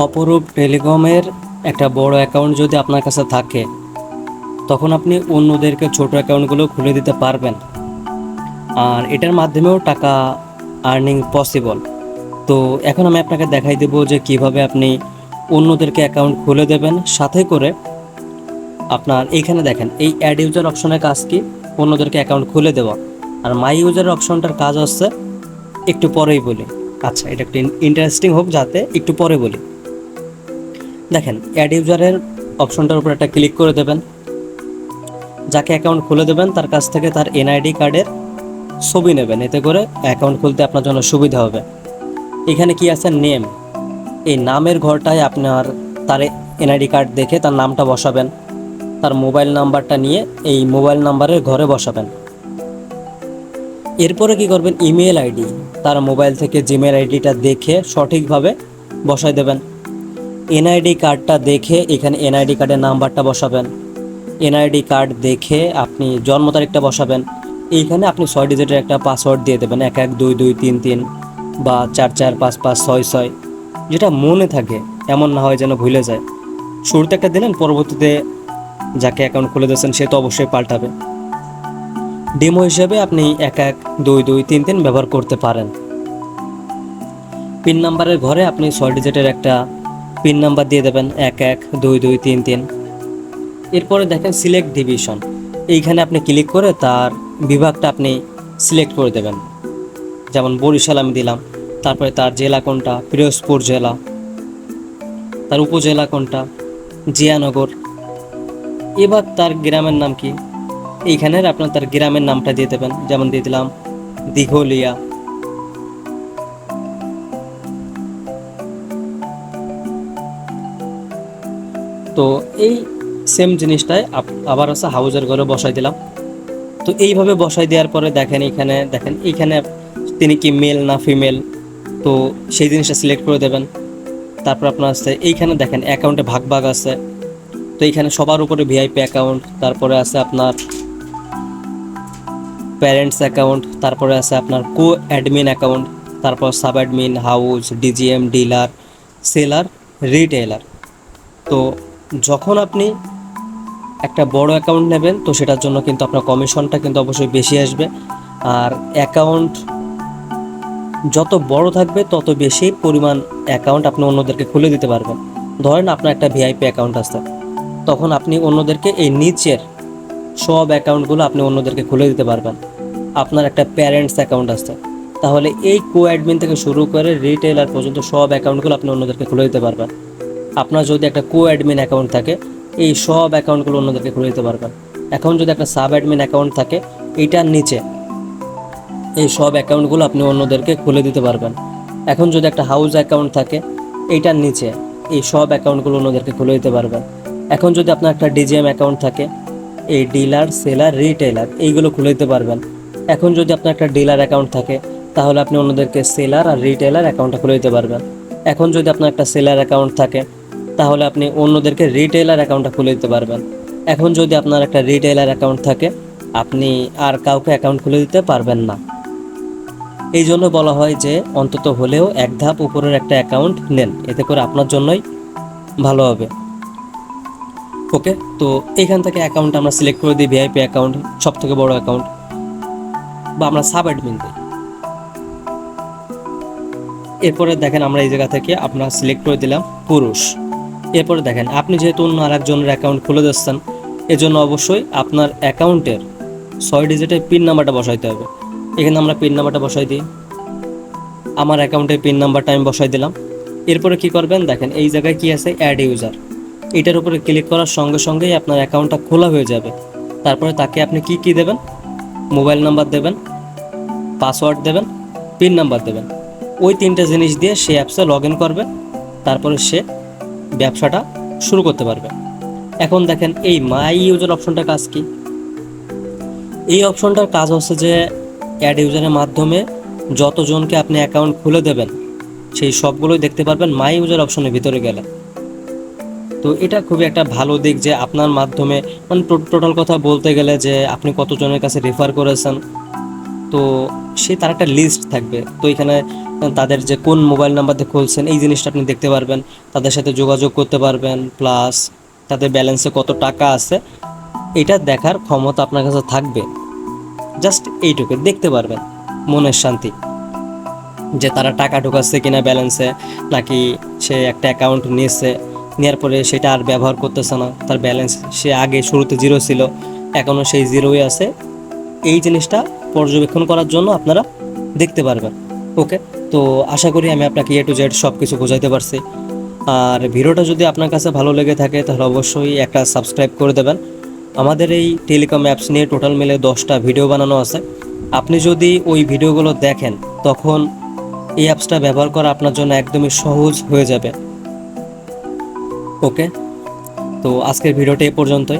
অপরূপ টেলিকমের একটা বড় অ্যাকাউন্ট যদি আপনার কাছে থাকে, তখন আপনি অন্যদেরকে ছোট অ্যাকাউন্টগুলো খুলে দিতে পারবেন, আর এটার মাধ্যমেও টাকা আর্নিং পসিবল। তো এখন আমি আপনাকে দেখাই দেব যে কিভাবে আপনি অন্যদেরকে অ্যাকাউন্ট খুলে দেবেন। সাথে করে আপনার এইখানে দেখেন, এই অ্যাড ইউজার অপশনের কাজ কি, অন্যদেরকে অ্যাকাউন্ট খুলে দেওয়া। আর মাই ইউজার অপশনটার কাজ হচ্ছে, একটু পরেই বলি। আচ্ছা, এটা একটু ইন্টারেস্টিং হোক, যাতে একটু পরে বলি। দেখেন, অ্যাড ইউজারের অপশনটার উপর একটা ক্লিক করে দেবেন। যাকে অ্যাকাউন্ট খুলে দেবেন তার কাছ থেকে তার এনআইডি কার্ডের ছবি নেবেন, এতে করে অ্যাকাউন্ট খুলতে আপনার জন্য সুবিধা হবে। এখানে কি আছে, নেম। এই নামের ঘরটায় আপনার তার এনআইডি কার্ড দেখে তার নামটা বসাবেন, তার মোবাইল নাম্বারটা নিয়ে এই মোবাইল নাম্বারের ঘরে বসাবেন। এরপরে কি করবেন, ইমেল আইডি, তার মোবাইল থেকে জিমেল আইডিটা দেখে সঠিকভাবে বসায় দেবেন। এনআইডি কার্ডটা দেখে এখানে এনআইডি কার্ডের নাম্বারটা বসাবেন। এনআইডি কার্ড দেখে আপনি জন্ম তারিখটা বসাবেন। এইখানে আপনি 6 ডিজিটের একটা পাসওয়ার্ড দিয়ে দেবেন, 112233 বা 445566, যেটা মনে থাকে, এমন না হয় যেন ভুলে যায়। শুরুতে একটা দিলেন, পরবর্তীতে যাকে অ্যাকাউন্ট খুলে দিয়েছেন সে তো অবশ্যই পাল্টাবে। ডেমো হিসেবে আপনি 112233 ব্যবহার করতে পারেন। পিন নাম্বারের ঘরে আপনি 6 ডিজিটের একটা পিন নাম্বার দিয়ে দেবেন, 112233। এরপরে দেখেন সিলেক্ট ডিভিশন, এইখানে আপনি ক্লিক করে তার বিভাগটা আপনি সিলেক্ট করে দেবেন। যেমন বরিশাল আমি দিলাম, তারপরে তার জেলা কোনটা, পিরোজপুর জেলা, তার উপজেলা কোনটা, জিয়ানগর। এবার তার গ্রামের নাম কি, এইখানে আপনার তার গ্রামের নামটা দিয়ে দেবেন। যেমন দিয়ে দিলাম দিঘলিয়া। তো এই সেম জিনিসটাই আবার আছে হাউজের ঘরে বসাই দিলাম। তো এইভাবে বসাই দেওয়ার পরে দেখেন, এইখানে তিনি কি মেল না ফিমেল, তো সেই জিনিসটা সিলেক্ট করে দেবেন। তারপর আপনার আছে এইখানে দেখেন অ্যাকাউন্টে ভাগ ভাগ আছে। তো এইখানে সবার উপরে ভিআইপি অ্যাকাউন্ট, তারপরে আছে আপনার প্যারেন্টস অ্যাকাউন্ট, তারপরে আছে আপনার কো অ্যাডমিন অ্যাকাউন্ট, তারপর sub admin, house, DGM, dealer, seller, retailer. তো যখন আপনি একটা বড় অ্যাকাউন্ট নেবেন, তো সেটার জন্য কিন্তু আপনার কমিশনটা কিন্তু অবশ্যই বেশি আসবে। আর অ্যাকাউন্ট যত বড় থাকবে তত বেশি পরিমাণ অ্যাকাউন্ট আপনি অন্যদেরকে খুলে দিতে পারবেন। ধরেন আপনার একটা ভিআইপি অ্যাকাউন্ট আছে, তখন আপনি অন্যদেরকে এই নিচের সব অ্যাকাউন্টগুলো আপনি অন্যদেরকে খুলে দিতে পারবেন। আপনার একটা প্যারেন্টস অ্যাকাউন্ট আছে, তাহলে এই কো অ্যাডমিন থেকে শুরু করে রিটেলার পর্যন্ত সব অ্যাকাউন্টগুলো আপনি অন্যদেরকে খুলে দিতে পারবেন। আপনার যদি একটা কো অ্যাডমিন অ্যাকাউন্ট থাকে, এই সব অ্যাকাউন্টগুলো অন্যদেরকে খুলে দিতে পারবেন। এখন যদি একটা সাব অ্যাডমিন অ্যাকাউন্ট থাকে, এইটার নিচে এই সব অ্যাকাউন্টগুলো আপনি অন্যদেরকে খুলে দিতে পারবেন। এখন যদি একটা হাউস অ্যাকাউন্ট থাকে, এইটার নিচে এই সব অ্যাকাউন্টগুলো অন্যদেরকে খুলে দিতে পারবেন। এখন যদি আপনার একটা ডিজিএম অ্যাকাউন্ট থাকে, এই ডিলার, সেলার, রিটেলার এইগুলো খুলে দিতে পারবেন। এখন যদি আপনার একটা ডিলার অ্যাকাউন্ট থাকে, তাহলে আপনি অন্যদেরকে সেলার আর রিটেলার অ্যাকাউন্টটা খুলে দিতে পারবেন। এখন যদি আপনার একটা সেলার অ্যাকাউন্ট থাকে, তাহলে আপনি অন্যদেরকে রিটেলার অ্যাকাউন্টটা খুলে দিতে পারবেন। এখন যদি আপনার একটা রিটেলার অ্যাকাউন্ট থাকে, আপনি আর কাউকে অ্যাকাউন্ট খুলে দিতে পারবেন না। এই জন্য বলা হয় যে অন্তত হলেও এক ধাপ উপরের একটা অ্যাকাউন্ট নেন, এতে করে আপনার জন্যই ভালো হবে। ওকে, তো এইখান থেকে অ্যাকাউন্ট আমরা সিলেক্ট করে দিই, ভিআইপি অ্যাকাউন্ট, সব থেকে বড় অ্যাকাউন্ট, বা আমরা সাব অ্যাডমিন দিই। এরপরে দেখেন আমরা এই জায়গা থেকে আপনার সিলেক্ট করে দিলাম পুরুষ। এরপরে দেখেন, আপনি যেহেতু অন্য আরেকজনের অ্যাকাউন্ট খুলে দিচ্ছেন, এজন্য অবশ্যই আপনার অ্যাকাউন্টের 6 ডিজিটের পিন নাম্বারটা বসাইতে হবে। এখানে আমরা পিন নাম্বারটা বসাই দিই। আমার অ্যাকাউন্টের পিন নাম্বারটা আমি বসাই দিলাম। এরপরে কি করবেন, দেখেন এই জায়গায় কি আছে, অ্যাড ইউজার। এটার উপরে ক্লিক করার সঙ্গে সঙ্গেই আপনার অ্যাকাউন্টটা খোলা হয়ে যাবে। তারপরে তাকে আপনি কি দেবেন, মোবাইল নাম্বার দেবেন, পাসওয়ার্ড দেবেন, পিন নাম্বার দেবেন। ওই 3টে জিনিস দিয়ে সে অ্যাপসে লগ ইন করবে, তারপরে সে ব্যবসাটা শুরু করতে পারবে। এখন দেখেন এই মাই ইউজার অপশনটার কাজ কি। এই অপশনটার কাজ হচ্ছে যে অ্যাড ইউজারের মাধ্যমে যতজনকে আপনি অ্যাকাউন্ট খুলে দেবেন, সেই সবগুলোই দেখতে পারবেন মাই ইউজার অপশনের ভিতরে গেলে। তো এটা খুবই একটা ভালো দিক যে আপনার মাধ্যমে, মানে টোটাল কথা বলতে গেলে, যে আপনি কতজনের কাছে রেফার করেছেন, তো সে তার একটা লিস্ট থাকবে। তো এখানে তাদের যে কোন মোবাইল নাম্বার দিয়ে খুলছেন এই জিনিসটা আপনি দেখতে পারবেন, তাদের সাথে যোগাযোগ করতে পারবেন, প্লাস তাদের ব্যালেন্সে কত টাকা আছে এটা দেখার ক্ষমতা আপনার কাছে থাকবে। জাস্ট এইটুকু দেখতে পারবেন, মনের শান্তি যে তারা টাকা ঢোকাচ্ছে কিনা ব্যালেন্সে, নাকি সে একটা অ্যাকাউন্ট নিয়েছে, নেওয়ার পরে সেটা আর ব্যবহার করতেছে না, তার ব্যালেন্স সে আগে শুরুতে জিরো ছিল এখনও সেই জিরোই আছে। এই জিনিসটা পর্যবেক্ষণ করার জন্য আপনারা দেখতে পারবেন। ওকে, তো আশা করি আমি আপনাকে এ টু জেড সব কিছু বোঝাইতে পারছি। আর ভিডিওটা যদি আপনার কাছে ভালো লেগে থাকে তাহলে অবশ্যই একটা সাবস্ক্রাইব করে দেবেন। আমাদের এই টেলিকম অ্যাপস নিয়ে টোটাল মিলে 10টা ভিডিও বানানো আছে। আপনি যদি ওই ভিডিওগুলো দেখেন তখন এই অ্যাপসটা ব্যবহার করা আপনার জন্য একদমই সহজ হয়ে যাবে। ওকে, তো আজকের ভিডিওটা এ পর্যন্তই।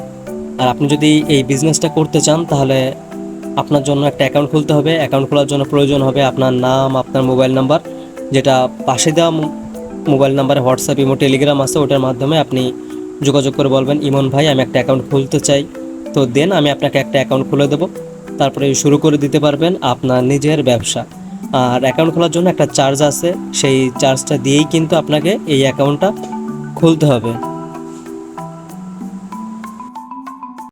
আর আপনি যদি এই বিজনেসটা করতে চান তাহলে আপনার জন্য একটা অ্যাকাউন্ট খুলতে হবে। অ্যাকাউন্ট খোলার জন্য প্রয়োজন হবে আপনার নাম, আপনার মোবাইল নাম্বার, যেটা পাশে দেওয়া মোবাইল নাম্বারে হোয়াটসঅ্যাপ, ইমো, টেলিগ্রাম আছে, ওটার মাধ্যমে আপনি যোগাযোগ করে বলবেন ইমন ভাই আমি একটা অ্যাকাউন্ট খুলতে চাই, তো দেন আমি আপনাকে একটা অ্যাকাউন্ট খুলে দেবো। তারপরে শুরু করে দিতে পারবেন আপনার নিজের ব্যবসা। আর অ্যাকাউন্ট খোলার জন্য একটা চার্জ আছে, সেই চার্জটা দিয়েই কিন্তু আপনাকে এই অ্যাকাউন্টটা খুলতে হবে।